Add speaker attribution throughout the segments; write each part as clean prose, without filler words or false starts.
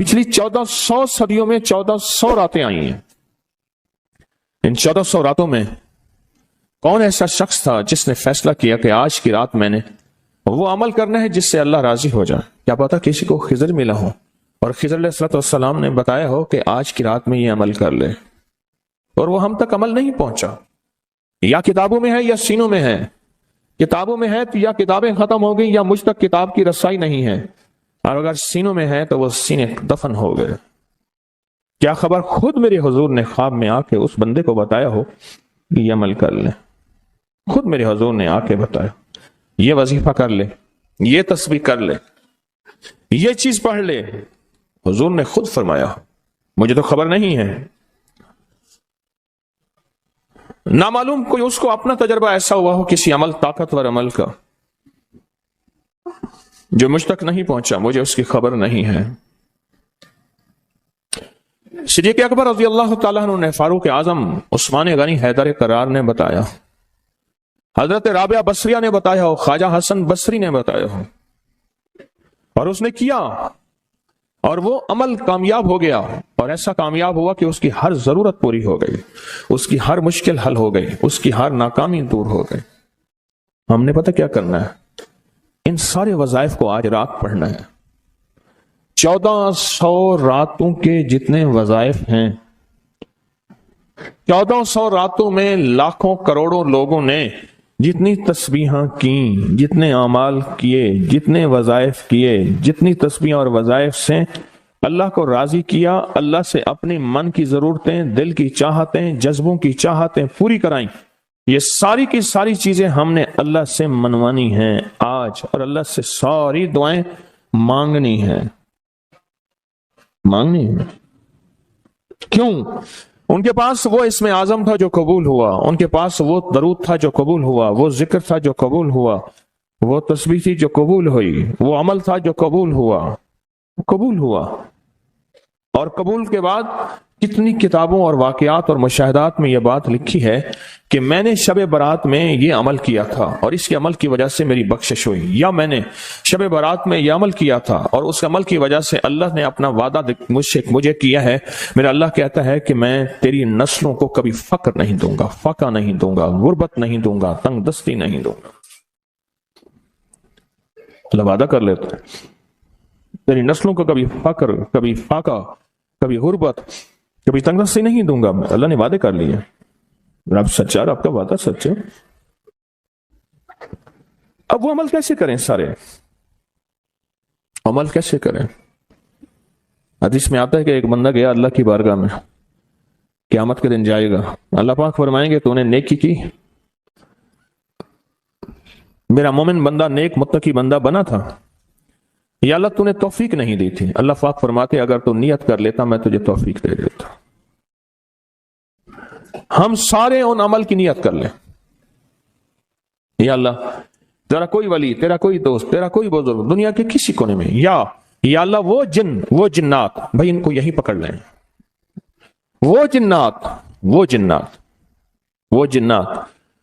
Speaker 1: پچھلی 1400 صدیوں میں 1400 راتیں آئی ہیں. ان 1400 راتوں میں کون ایسا شخص تھا جس نے فیصلہ کیا کہ آج کی رات میں نے وہ عمل کرنا ہے جس سے اللہ راضی ہو جائے؟ کیا پتا کسی کو خضر ملا ہو اور خضر علیہ السلام نے بتایا ہو کہ آج کی رات میں یہ عمل کر لے، اور وہ ہم تک عمل نہیں پہنچا. یا کتابوں میں ہے یا سینوں میں ہے. کتابوں میں ہے تو یا کتابیں ختم ہو گئی یا مجھ تک کتاب کی رسائی نہیں ہے، اور اگر سینوں میں ہے تو وہ سینے دفن ہو گئے. کیا خبر خود میرے حضور نے خواب میں آ کے اس بندے کو بتایا ہو کہ یہ عمل کر لے. خود میرے حضور نے آ کے بتایا یہ وظیفہ کر لے، یہ تسبیح کر لے، یہ چیز پڑھ لے. حضور نے خود فرمایا. مجھے تو خبر نہیں ہے، نامعلوم کوئی اس کو اپنا تجربہ ایسا ہوا ہو کسی عمل، طاقتور عمل کا، جو مجھ تک نہیں پہنچا، مجھے اس کی خبر نہیں ہے. صدیق اکبر رضی اللہ تعالیٰ عنہ نے فاروق اعظم عثمان غنی حیدر قرار نے بتایا، حضرت رابعہ بصریہ نے بتایا ہو، خواجہ حسن بصری نے بتایا ہو، اور اس نے کیا اور وہ عمل کامیاب ہو گیا. اور ایسا کامیاب ہوا کہ اس کی ہر ضرورت پوری ہو گئی، اس کی ہر مشکل حل ہو گئی، اس کی ہر ناکامی دور ہو گئی. ہم نے پتہ کیا کرنا ہے؟ ان سارے وظائف کو آج رات پڑھنا ہے. 1400 راتوں کے جتنے وظائف ہیں، 1400 راتوں میں لاکھوں کروڑوں لوگوں نے جتنی تسبیحاں کیں، جتنے اعمال کیے، جتنے وظائف کیے، جتنی تسبیحاں اور وظائف سے اللہ کو راضی کیا، اللہ سے اپنی من کی ضرورتیں، دل کی چاہتیں، جذبوں کی چاہتیں پوری کرائیں. یہ ساری کی ساری چیزیں ہم نے اللہ سے منوانی ہیں آج، اور اللہ سے ساری دعائیں مانگنی ہیں. مانگنی ہے. کیوں؟ ان کے پاس وہ اسم اعظم تھا جو قبول ہوا، ان کے پاس وہ درود تھا جو قبول ہوا، وہ ذکر تھا جو قبول ہوا، وہ تسبیح تھی جو قبول ہوئی، وہ عمل تھا جو قبول ہوا. اور قبول کے بعد کتنی کتابوں اور واقعات اور مشاہدات میں یہ بات لکھی ہے کہ میں نے شب برات میں یہ عمل کیا تھا اور اس کے عمل کی وجہ سے میری بخشش ہوئی، یا میں نے شب برات میں یہ عمل کیا تھا اور اس عمل کی وجہ سے اللہ نے اپنا وعدہ مجھے کیا ہے. میرا اللہ کہتا ہے کہ میں تیری نسلوں کو کبھی فقر نہیں دوں گا، فاقہ نہیں دوں گا، غربت نہیں دوں گا، تنگ دستی نہیں دوں گا. اللہ وعدہ کر لیتا ہے تیری نسلوں کو کبھی فقر، کبھی فاقہ، کبھی غربت، کبھی تنگ دستی نہیں دوں گا. اللہ نے وعدے کر لیے. رب سچا، رب کا وعدہ سچ ہے. اب وہ عمل کیسے کریں؟ سارے عمل کیسے کریں؟ حدیث میں آتا ہے کہ ایک بندہ گیا اللہ کی بارگاہ میں، قیامت کے دن جائے گا. اللہ پاک فرمائیں گے تو نے نیکی کی، میرا مومن بندہ نیک متقی بندہ بنا تھا، یا اللہ تو نے توفیق نہیں دی تھی. اللہ پاک فرماتے اگر تو نیت کر لیتا میں تجھے توفیق دے دیتا. ہم سارے ان عمل کی نیت کر لیں. یا اللہ تیرا کوئی ولی، تیرا کوئی دوست، تیرا کوئی بزرگ دنیا کے کسی کونے میں، یا اللہ وہ جن، وہ جنات، بھائی ان کو یہی پکڑ لیں، وہ جنات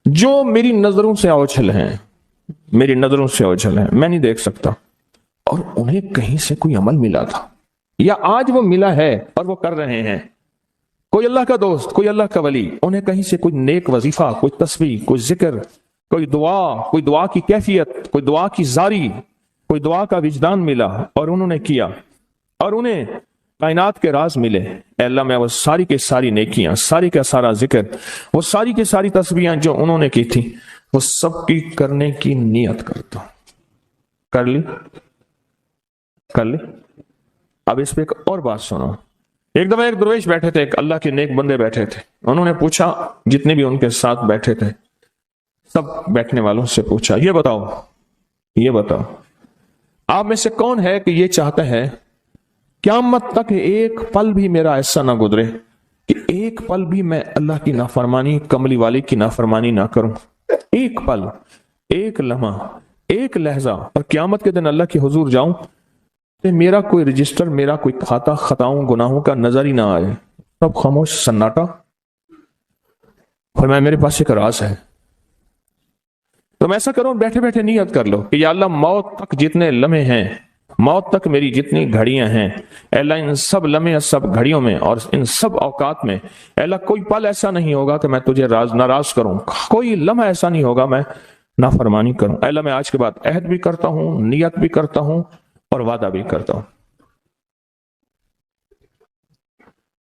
Speaker 1: جو میری نظروں سے اوجھل ہیں، میری نظروں سے اوجھل ہیں، میں نہیں دیکھ سکتا، اور انہیں کہیں سے کوئی عمل ملا تھا یا آج وہ ملا ہے اور وہ کر رہے ہیں. کوئی اللہ کا دوست، کوئی اللہ کا ولی، انہیں کہیں سے کوئی نیک وظیفہ، کوئی تسبیح، کوئی ذکر، کوئی دعا کی کیفیت، کوئی دعا کی زاری، کوئی دعا کا وجدان ملا اور انہوں نے کیا، اور انہیں کائنات کے راز ملے. اے اللہ میں وہ ساری کے ساری نیکیاں، ساری کا سارا ذکر، وہ ساری کے ساری تسبیحاں جو انہوں نے کی تھی، وہ سب کی کرنے کی نیت کرتا ہوں. کر لی. اب اس پہ ایک اور بات سنو. ایک دفعہ ایک درویش بیٹھے تھے، ایک اللہ کے نیک بندے بیٹھے تھے. انہوں نے پوچھا، جتنے بھی ان کے ساتھ بیٹھے تھے سب بیٹھنے والوں سے پوچھا، یہ بتاؤ آپ میں سے کون ہے کہ یہ چاہتا ہے قیامت تک ایک پل بھی میرا ایسا نہ گزرے کہ ایک پل بھی میں اللہ کی نافرمانی، کملی والی کی نافرمانی نہ کروں. ایک پل، ایک لمحہ، ایک لہجہ، اور قیامت کے دن اللہ کے حضور جاؤں کہ میرا کوئی رجسٹر، میرا کوئی کھاتا خطاؤں گناہوں کا نظر ہی نہ آئے. سب خاموش، سناٹا. فرمایا میرے پاس ایک راز ہے. تم ایسا کرو، بیٹھے بیٹھے نیت کر لو کہ یا اللہ موت تک جتنے لمحے ہیں موت تک میری جتنی گھڑیاں ہیں اے اللہ ان سب لمحے سب گھڑیوں میں اور ان سب اوقات میں اے اللہ کوئی پل ایسا نہیں ہوگا کہ میں تجھے ناراض کروں، کوئی لمحہ ایسا نہیں ہوگا میں نافرمانی کروں۔ اے اللہ میں آج کے بعد عہد بھی کرتا ہوں، نیت بھی کرتا ہوں اور وعدہ بھی کرتا ہوں۔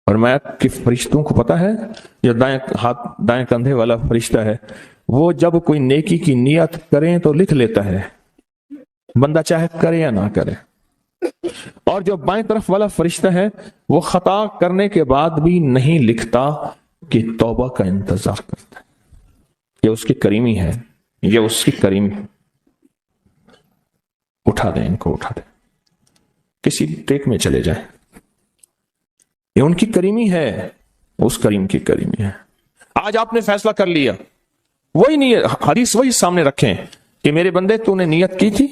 Speaker 1: اور میں کہ فرشتوں کو پتا ہے، جو دائیں کندھے والا فرشتہ ہے وہ جب کوئی نیکی کی نیت کریں تو لکھ لیتا ہے، بندہ چاہے کرے یا نہ کرے۔ اور جو بائیں طرف والا فرشتہ ہے وہ خطا کرنے کے بعد بھی نہیں لکھتا کہ توبہ کا انتظار کرتا ہے۔ یہ اس کی کریمی ہے، یہ اس کی کریمی۔ اٹھا دیں ان کو، اٹھا دیں، کسی ٹیک میں چلے جائیں، یہ ان کی کریمی ہے، اس کریم کی کریمی ہے۔ آج آپ نے فیصلہ کر لیا، وہی نیت، حدیث وہی سامنے رکھیں کہ میرے بندے تو نے نیت کی تھی،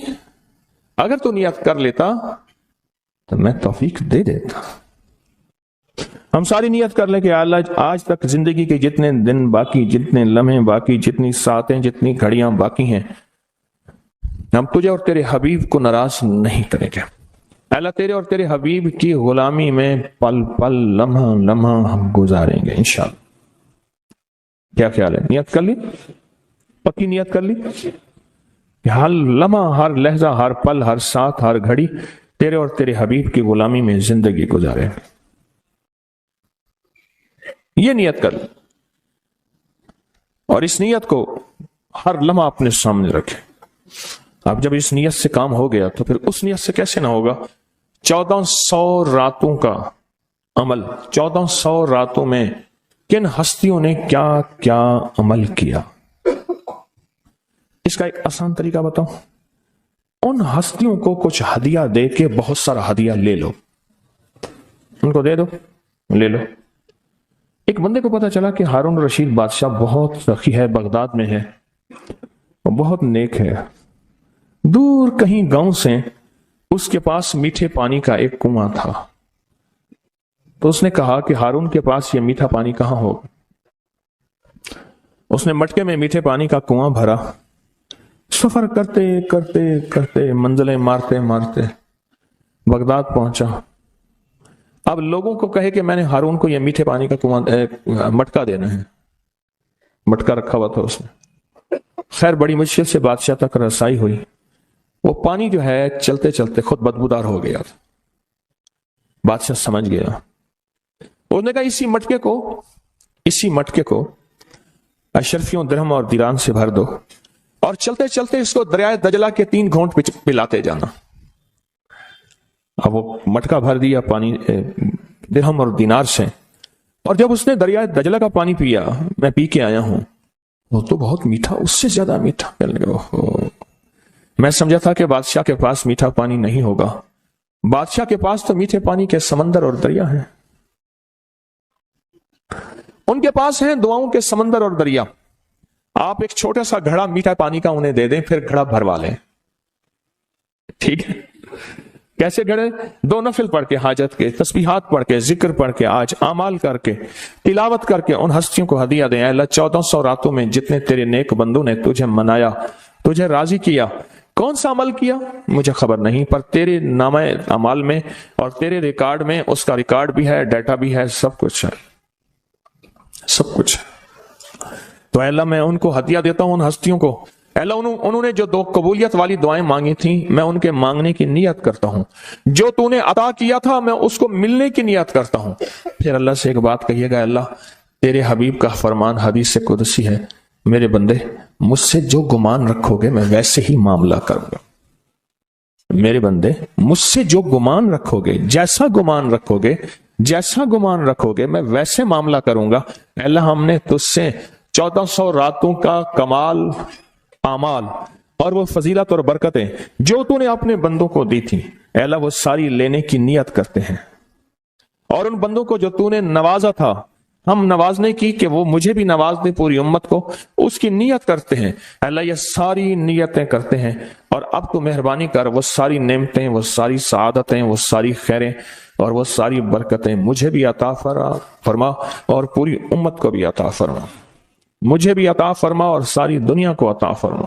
Speaker 1: اگر تو نیت کر لیتا تو میں توفیق دے دیتا۔ ہم ساری نیت کر لیں کہ اللہ آج تک زندگی کے جتنے دن باقی، جتنے لمحے باقی، جتنی ساعتیں، جتنی گھڑیاں باقی ہیں، ہم تجھے اور تیرے حبیب کو ناراض نہیں کریں گے۔ اللہ تیرے اور تیرے حبیب کی غلامی میں پل پل، لمحہ لمحہ ہم گزاریں گے انشاءاللہ۔ کیا خیال ہے؟ نیت کر لی؟ پکی نیت کر لی کہ ہر لمحہ، ہر لہجہ، ہر پل، ہر ساتھ، ہر گھڑی تیرے اور تیرے حبیب کی غلامی میں زندگی گزارے۔ یہ نیت کر لی اور اس نیت کو ہر لمحہ اپنے سامنے رکھے۔ اب جب اس نیت سے کام ہو گیا تو پھر اس نیت سے کیسے نہ ہوگا؟ 1400 راتوں کا عمل، 1400 راتوں میں کن ہستیوں نے کیا کیا عمل کیا، اس کا ایک آسان طریقہ بتاؤں۔ ان ہستیوں کو کچھ ہدیہ دے کے بہت سارا ہدیہ لے لو، ان کو دے دو، لے لو۔ ایک بندے کو پتا چلا کہ ہارون رشید بادشاہ بہت سخی ہے، بغداد میں ہے، وہ بہت نیک ہے۔ دور کہیں گاؤں سے اس کے پاس میٹھے پانی کا ایک کنواں تھا، تو اس نے کہا کہ ہارون کے پاس یہ میٹھا پانی کہاں ہوگا؟ اس نے مٹکے میں میٹھے پانی کا کنواں بھرا، سفر کرتے کرتے کرتے، منزلیں مارتے مارتے بغداد پہنچا۔ اب لوگوں کو کہے کہ میں نے ہارون کو یہ میٹھے پانی کا کنواں مٹکا دینا ہے، مٹکا رکھا ہوا تھا اس نے۔ خیر بڑی مشکل سے بادشاہ تک رسائی ہوئی، وہ پانی جو ہے چلتے چلتے خود بدبودار ہو گیا تھا۔ بادشاہ سمجھ گیا، اس نے کہا اسی مٹکے کو اشرفیوں، درہم اور دیران سے بھر دو اور چلتے چلتے اس کو دریائے دجلہ کے 3 گھونٹ پلاتے جانا۔ اب وہ مٹکا بھر دیا پانی درہم اور دینار سے، اور جب اس نے دریائے دجلہ کا پانی پیا، میں پی کے آیا ہوں، وہ تو بہت میٹھا، اس سے زیادہ میٹھا۔ میں سمجھا تھا کہ بادشاہ کے پاس میٹھا پانی نہیں ہوگا، بادشاہ کے پاس تو میٹھے پانی کے سمندر اور دریا ہیں، ان کے پاس ہیں دعاؤں کے سمندر اور دریا۔ آپ ایک چھوٹا سا گھڑا میٹھا پانی کا انہیں دے دیں، پھر گھڑا بھروا لیں، ٹھیک ہے؟ کیسے گھڑے؟ 2 نفل پڑھ کے، حاجت کے تسبیحات پڑھ کے، ذکر پڑھ کے، آج اعمال کر کے، تلاوت کر کے ان ہستیوں کو ہدیہ دیں۔ اے اللہ 1400 راتوں میں جتنے تیرے نیک بندوں نے تجھے منایا، تجھے راضی کیا، کون سا عمل کیا مجھے خبر نہیں، پر تیرے نامہ اعمال میں اور تیرے ریکارڈ میں اس کا ریکارڈ بھی ہے، ڈیٹا بھی ہے، سب کچھ ہے، سب کچھ ہے۔ تو اے اللہ میں ان کو ہدیہ دیتا ہوں، ان ہستیوں کو۔ اے اللہ انہوں نے جو 2 قبولیت والی دعائیں مانگی تھیں، میں ان کے مانگنے کی نیت کرتا ہوں، جو تو نے عطا کیا تھا میں اس کو ملنے کی نیت کرتا ہوں۔ پھر اللہ سے ایک بات کہیے گا، اللہ تیرے حبیب کا فرمان حدیث قدسی ہے، میرے بندے مجھ سے جو گمان رکھو گے میں ویسے ہی معاملہ کروں گا۔ میرے بندے مجھ سے جو گمان رکھو گے، جیسا گمان رکھو گے، جیسا گمان رکھو گے میں ویسے معاملہ کروں گا۔ اے اللہ ہم نے تجھ سے 1400 راتوں کا کمال اعمال اور وہ فضیلت اور برکتیں جو تو نے اپنے بندوں کو دی تھی، اے اللہ وہ ساری لینے کی نیت کرتے ہیں، اور ان بندوں کو جو تو نے نوازا تھا ہم نوازنے کی کہ وہ مجھے بھی نواز دے، پوری امت کو، اس کی نیت کرتے ہیں۔ اے اللہ یہ ساری نیتیں کرتے ہیں، اور اب تو مہربانی کر وہ ساری نعمتیں، وہ ساری سعادتیں، وہ ساری خیریں اور وہ ساری برکتیں مجھے بھی عطا فرما اور پوری امت کو بھی عطا فرما، مجھے بھی عطا فرما اور ساری دنیا کو عطا فرما۔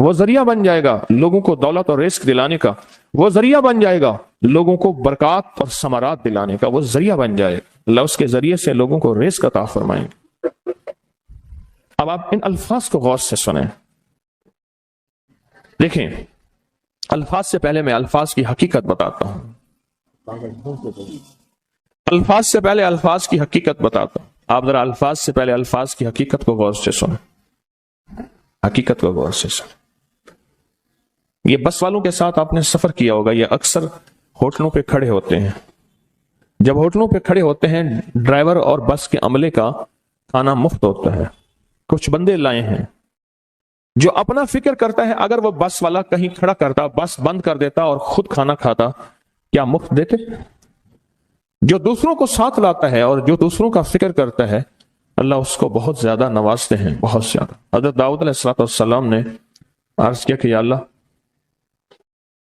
Speaker 1: وہ ذریعہ بن جائے گا لوگوں کو دولت اور رزق دلانے کا، وہ ذریعہ بن جائے گا لوگوں کو برکات اور ثمرات دلانے کا، وہ ذریعہ بن جائے گا، اللہ اس کے ذریعے سے لوگوں کو رزق عطا فرمائیں گے۔ اب آپ ان الفاظ کو غور سے سنیں، دیکھیں الفاظ سے پہلے میں الفاظ کی حقیقت بتاتا ہوں، الفاظ سے پہلے الفاظ کی حقیقت بتاتا ہوں۔ آپ ذرا الفاظ سے پہلے الفاظ کی حقیقت کو غور سے سنیں، حقیقت کو غور سے سنیں۔ یہ بس والوں کے ساتھ آپ نے سفر کیا ہوگا، یہ اکثر ہوٹلوں پہ کھڑے ہوتے ہیں، جب ہوٹلوں پہ کھڑے ہوتے ہیں ڈرائیور اور بس کے عملے کا کھانا مفت ہوتا ہے، کچھ بندے لائے ہیں جو اپنا فکر کرتا ہے اگر وہ بس والا کہیں کھڑا کرتا، بس بند کر دیتا اور خود کھانا کھاتا، کیا مفت دیتے؟ جو دوسروں کو ساتھ لاتا ہے اور جو دوسروں کا فکر کرتا ہے اللہ اس کو بہت زیادہ نوازتے ہیں، بہت زیادہ۔ حضرت داؤد علیہ السلام نے عرض کیا کہ یا اللہ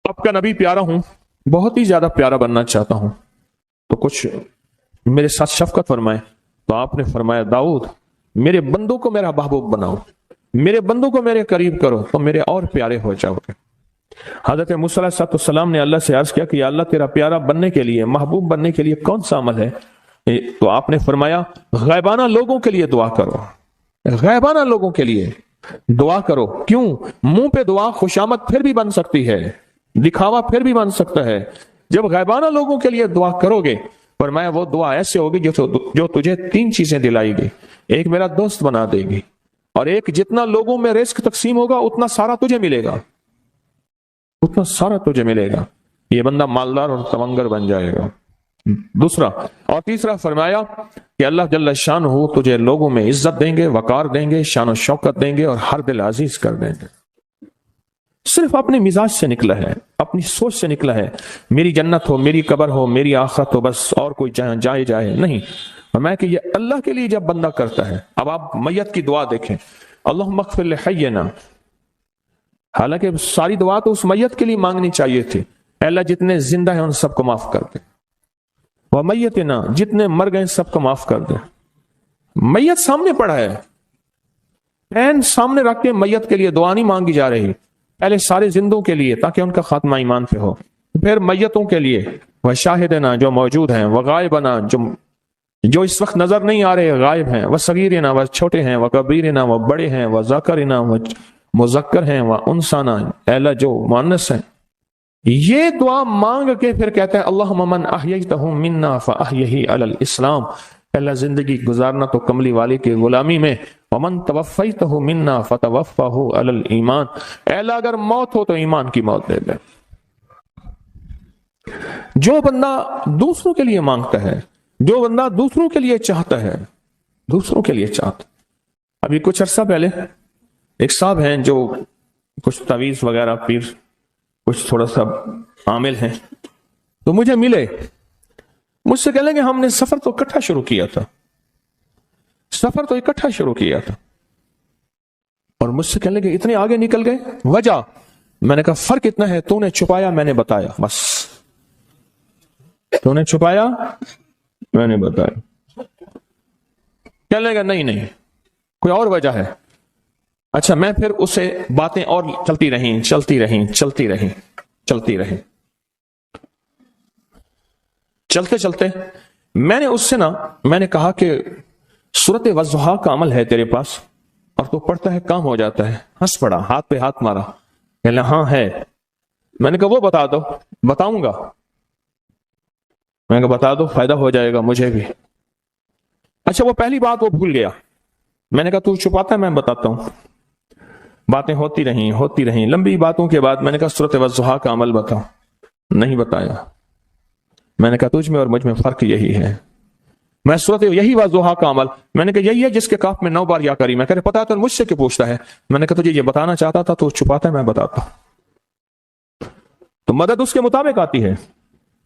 Speaker 1: آپ کا نبی پیارا ہوں، بہت ہی زیادہ پیارا بننا چاہتا ہوں، تو کچھ میرے ساتھ شفقت فرمائے۔ تو آپ نے فرمایا داؤد میرے بندوں کو میرا محبوب بناؤ، میرے بندوں کو میرے قریب کرو تو میرے اور پیارے ہو جاؤ گے۔ حضرت موسیٰ علیہ السلام نے اللہ سے عرض کیا کہ یا اللہ تیرا پیارا بننے کے لیے، محبوب بننے کے لیے کون سا عمل ہے؟ تو آپ نے فرمایا غائبانہ لوگوں کے لیے دعا کرو، غائبانہ لوگوں کے لیے دعا کرو۔ کیوں؟ منہ پہ دعا خوشامد پھر بھی بن سکتی ہے، دکھاوا پھر بھی بن سکتا ہے، جب غائبانہ لوگوں کے لیے دعا کرو گے فرمایا وہ دعا ایسے ہوگی جو تجھے تین چیزیں دلائے گی، ایک میرا دوست بنا دے گی، اور ایک جتنا لوگوں میں رزق تقسیم ہوگا اتنا سارا تجھے ملے گا، اتنا سارا تجھے ملے گا، یہ بندہ مالدار اور تمنگر بن جائے گا۔ دوسرا اور تیسرا فرمایا کہ اللہ جل شانہ تجھے لوگوں میں عزت دیں گے، وقار دیں گے، شان و شوکت دیں گے اور ہر دل عزیز کر دیں گے۔ صرف اپنے مزاج سے نکلا ہے، اپنی سوچ سے نکلا ہے، میری جنت ہو، میری قبر ہو، میری آخرت ہو، بس اور کوئی جائے نہیں۔ فرمایا کہ یہ اللہ کے لیے جب بندہ کرتا ہے۔ اب آپ میت کی دعا دیکھیں، اللہم اغفر لحینا، حالانکہ ساری دعا تو اس میت کے لیے مانگنی چاہیے تھی، اے اللہ جتنے زندہ ہیں ان سب کو معاف کر دے، ومیتنا، جتنے مر گئے سب کو معاف کر دے۔ میت سامنے پڑا ہے، پین سامنے رکھ کے میت کے لیے دعا نہیں مانگی جا رہی، پہلے سارے زندوں کے لیے تاکہ ان کا خاتمہ ایمان پہ ہو، پھر میتوں کے لیے، وہ شاہدنا جو موجود ہیں، وہ غائبنا جو اس وقت نظر نہیں آ رہے غائب ہیں، وہ صغیرنا وہ چھوٹے ہیں، وہ کبیرنا وہ بڑے ہیں، وہ ذکرنا وہ مذکر ہیں، وہ انسانا اے اللہ جو مؤنث ہیں۔ یہ دعا مانگ کے پھر کہتا ہے اللہم من احییتہ منا فاحیہ علی الاسلام، اللہ زندگی گزارنا تو کملی والی کی غلامی میں، ومن توفیتہ منا فتوفہ علی الایمان، اے اللہ اگر موت ہو تو ایمان کی موت دے دے۔ جو بندہ دوسروں کے لیے مانگتا ہے، جو بندہ دوسروں کے لیے چاہتا ہے، دوسروں کے لیے چاہتا۔ ابھی کچھ عرصہ پہلے ایک صاحب ہیں جو کچھ تعویذ وغیرہ پیر کچھ تھوڑا سا عامل ہیں، تو مجھے ملے، مجھ سے کہنے کہ ہم نے سفر تو اکٹھا شروع کیا تھا، سفر تو اکٹھا شروع کیا تھا، اور مجھ سے کہنے کہ اتنے آگے نکل گئے، وجہ؟ میں نے کہا فرق اتنا ہے، تو نے چھپایا میں نے بتایا، بس تو نے چھپایا میں نے بتایا۔ کہنے لگا نہیں کوئی اور وجہ ہے۔ اچھا میں پھر اسے باتیں اور چلتی رہیں چلتے میں نے اس سے میں نے کہا کہ سورت والضحیٰ کا عمل ہے تیرے پاس اور تو پڑھتا ہے کام ہو جاتا ہے۔ ہنس پڑا، ہاتھ پہ ہاتھ مارا، کہنے ہاں ہے۔ میں نے کہا وہ بتا دو۔ بتاؤں گا، میں نے کہا بتا دو، فائدہ ہو جائے گا مجھے بھی۔ اچھا وہ پہلی بات وہ بھول گیا، میں نے کہا تو چھپاتا ہے میں بتاتا ہوں۔ باتیں ہوتی رہیں لمبی باتوں کے بعد میں نے کہا سورت والضحیٰ کا عمل بتاؤ، نہیں بتایا۔ میں نے کہا تجھ میں اور مجھ میں فرق یہی ہے، میں سورت یہی والضحیٰ کا عمل، میں نے کہا یہی ہے جس کے کاف میں 9 بار یا کری، میں کہہ رہے پتا تو مجھ سے کیوں پوچھتا ہے؟ میں نے کہا تجھے یہ بتانا چاہتا تھا تو چھپاتا ہے میں بتاتا۔ تو مدد اس کے مطابق آتی ہے۔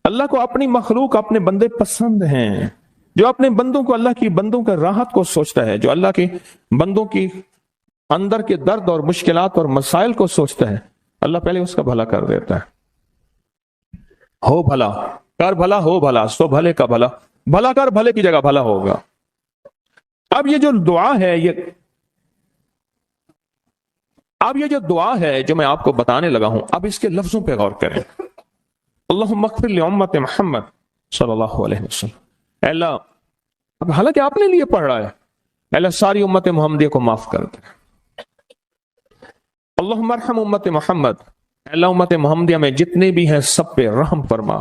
Speaker 1: اللہ کو اپنی مخلوق اپنے بندے پسند ہیں، جو اپنے بندوں کو اللہ کی بندوں کا راحت کو سوچتا ہے، جو اللہ کے بندوں کی اندر کے درد اور مشکلات اور مسائل کو سوچتا ہے، اللہ پہلے اس کا بھلا کر دیتا ہے۔ ہو بھلا کر بھلا، ہو بھلا سو بھلے کا بھلا، بھلا کر بھلے کی جگہ بھلا ہوگا۔ اب یہ جو دعا ہے یہ اب یہ جو دعا ہے جو میں آپ کو بتانے لگا ہوں، اب اس کے لفظوں پہ غور کریں. اللہم اغفر لامت محمد صلی اللہ علیہ وسلم. اے اللہ، اب حالانکہ آپ نے لیے پڑھ رہا ہے، اے اللہ ساری امت محمدیہ کو معاف کر دے. اللہم ارحم امت محمد، اے اللہ امت محمدیہ میں جتنے بھی ہیں سب پہ رحم فرما،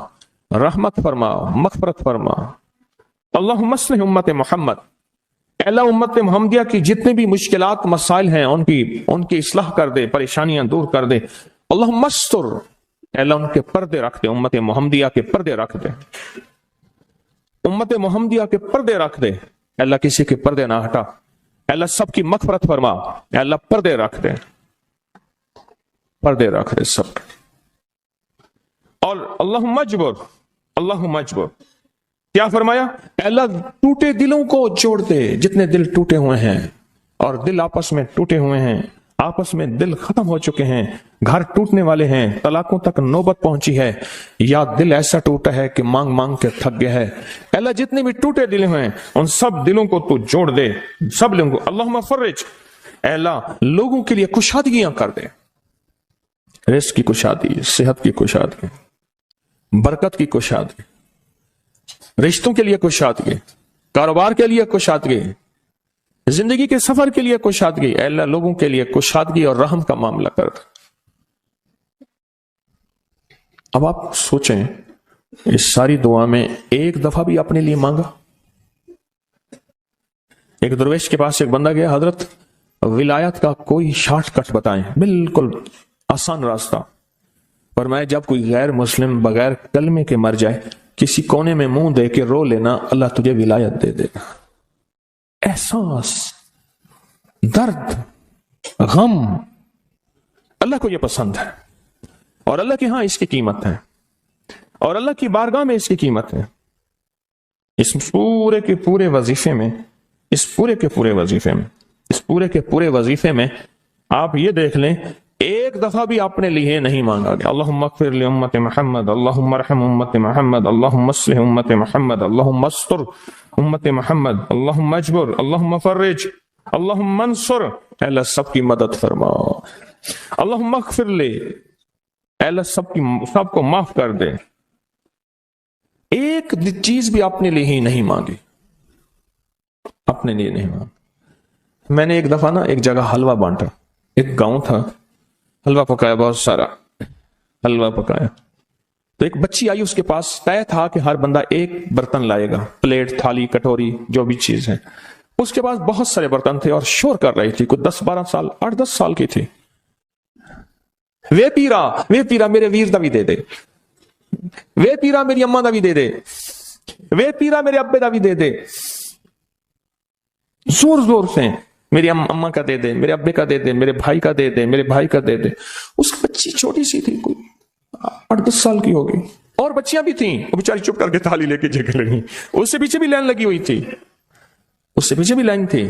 Speaker 1: رحمت فرما، مغفرت فرما. اللہم اصلح امت محمد، اے اللہ امت محمدیہ کی جتنے بھی مشکلات مسائل ہیں ان کی اصلاح کر دے، پریشانیاں دور کر دے. اللہم استر، اے اللہ ان کے پردے رکھ دے، امت محمدیہ کے پردے رکھ دے، امت محمدیہ کے پردے رکھ دے. اے اللہ کسی کے پردے نہ ہٹا. اے اللہ سب کی مغفرت فرما. اے اللہ پردے رکھ دے، پردے رکھ دے سب. اور اللہم اجبر، اللہم اجبر، کیا فرمایا؟ اے اللہ ٹوٹے دلوں کو جوڑ دے. جتنے دل ٹوٹے ہوئے ہیں اور دل آپس میں ٹوٹے ہوئے ہیں، آپس میں دل ختم ہو چکے ہیں، گھر ٹوٹنے والے ہیں، طلاقوں تک نوبت پہنچی ہے، یا دل ایسا ٹوٹا ہے کہ مانگ مانگ کے تھک گیا ہے، اے اللہ جتنے بھی ٹوٹے دل ہیں ان سب دلوں کو تو جوڑ دے، سب دلوں کو. اللہم فرج، اے اللہ لوگوں کے لیے کشادگیاں کر دے، رزق کی کشادگی، صحت کی کشادگی، برکت کی کشادگی، رشتوں کے لیے کشادگی، کاروبار کے لیے کشادگی، زندگی کے سفر کے لیے کشادگی. اے اللہ لوگوں کے لیے کشادگی اور رحم کا معاملہ کر دے. اب آپ سوچیں، اس ساری دعا میں ایک دفعہ بھی اپنے لیے مانگا؟ ایک درویش کے پاس ایک بندہ گیا، حضرت ولایت کا کوئی شارٹ کٹ بتائیں، بالکل آسان راستہ. فرمایا جب کوئی غیر مسلم بغیر کلمے کے مر جائے، کسی کونے میں منہ دے کے رو لینا، اللہ تجھے ولایت دے دے گا. احساس، درد، غم، اللہ کو یہ پسند ہے، اور اللہ کے ہاں اس کی قیمت ہے، اور اللہ کی بارگاہ میں اس کی قیمت ہے. اس پورے کے پورے وظیفے میں، اس پورے کے پورے وظیفے میں آپ یہ دیکھ لیں، ایک دفعہ بھی آپ نے لیے نہیں مانگا گیا. اللہم اغفر لامت محمد، اللہم ارحم امت محمد، اللہم اصلح امت محمد، اللہم استر امت محمد، اللہم اجبر، اللہم فرج، اللہم انصر. اے اللہ سب کی مدد فرما. اللہم اغفر لے، اے اللہ سب کو معاف کر دے. ایک چیز بھی اپنے لیے ہی نہیں مانگی، اپنے لیے نہیں مانگی. میں نے ایک دفعہ ایک جگہ حلوہ بانٹا، ایک گاؤں تھا، حلوہ پکایا، بہت سارا حلوہ پکایا. تو ایک بچی آئی، اس کے پاس طے تھا کہ ہر بندہ ایک برتن لائے گا، پلیٹ، تھالی، کٹوری، جو بھی چیز ہے. اس کے پاس بہت سارے برتن تھے اور شور کر رہی تھی، کوئی 10-12 سال، 8-10 سال کی تھی. وے پیرا میرے ویر دا بھی دے دے، وے پیرا میری اماں دا بھی دے دے، وے پیرا میرے ابے دا بھی دے دے. زور زور سے میری اماں کا دے دے، میرے ابے کا دے دے، میرے بھائی کا دے دے، میرے بھائی کا دے دے. اس بچی چھوٹی سی تھی، کوئی 8-10 سال کی ہوگی، اور بچیاں بھی تھیں. وہ بیچاری چپ کر کے تھالی لے کے جگہ لگی. اس سے پیچھے بھی لائن لگی ہوئی تھی، اس سے پیچھے بھی لائن تھی.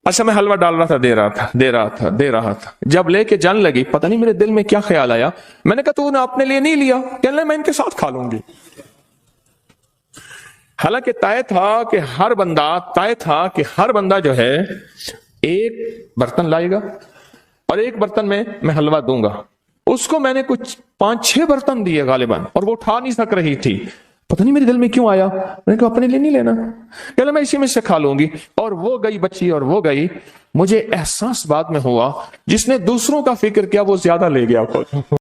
Speaker 1: اچھا میں حلوہ ڈال رہا تھا، دے رہا تھا. جب لے کے جان لگی، پتہ نہیں میرے دل میں کیا خیال آیا، میں نے کہا تو نے اپنے لیے نہیں لیا؟ کہنے لگا میں ان کے ساتھ کھا لوں گی. حالانکہ طے تھا کہ ہر بندہ جو ہے ایک برتن لائے گا اور ایک برتن میں حلوہ دوں گا. اس کو میں نے کچھ 5-6 برتن دیے غالباً، اور وہ اٹھا نہیں سک رہی تھی. پتہ نہیں میرے دل میں کیوں آیا، میں نے کہا اپنے لیے نہیں لینا، کہ میں اسی میں سے کھا لوں گی. اور وہ گئی بچی اور وہ گئی. مجھے احساس بعد میں ہوا، جس نے دوسروں کا فکر کیا وہ زیادہ لے گیا خود.